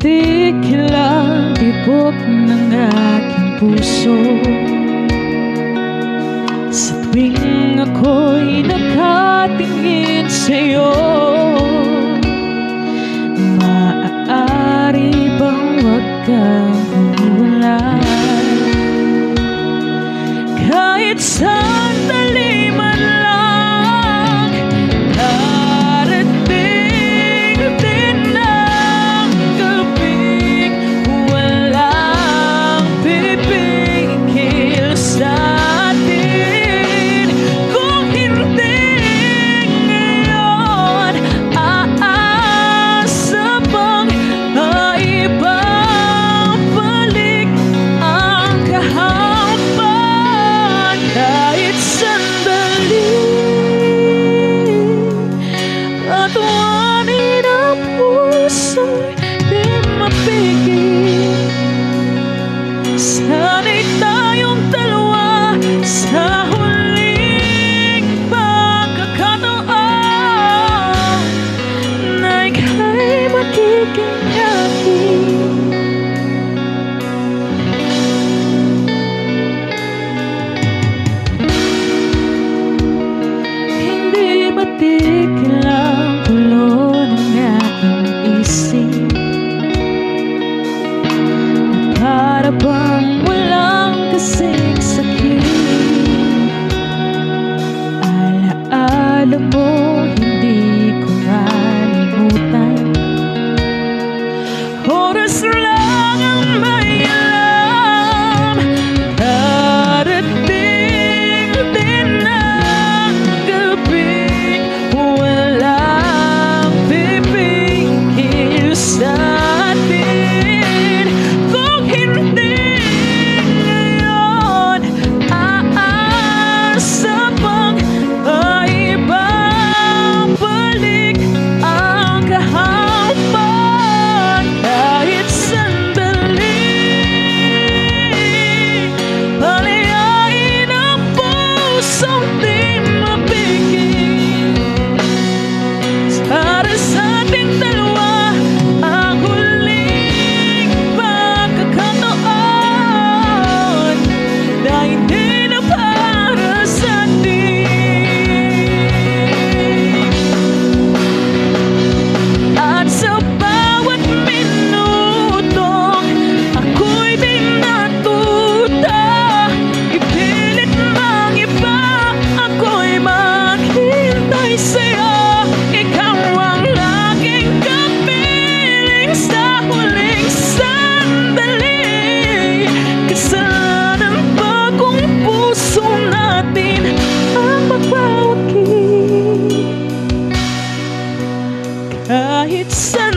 matigil tibok ng aking puso. Sa tuwing ako'y nakatingin sa'yo, maaari bang wag kang humiwalay? Kahit sandali man lang, darating din ang gabing walang pipigil sa atin. Kung hindi ngayon, aasa bang maibabalik ang kahapon? Kahit sandali, patuwanin ang puso'y di mapigil. Sana'y tayong dalawa sa huling pagkakataon na ika'y magiging akin. Hindi matigil ang gulo ng aking isip, para bang walang kasing sakit. Alaala mo, hindi ko malimutan. Oras lang ang may alam, darating din ang gabing walang pipigil sa atin. Kung hindi ngayon, aasa bang maibabalik ang kahapon? Kahit sandali, palayain ang pusong di mapigil. Para sa ating dalawa, ang huling pagkakataon na hindi na para sa atin. At sa bawat minutong ako'y di natuta, ipilit mang iba, ako'y maghintay sa'yo. Ikaw ang laging kapiling sa huling sandali. Kasalanan ba kung puso natin ang magwawagi? Kahit sandali,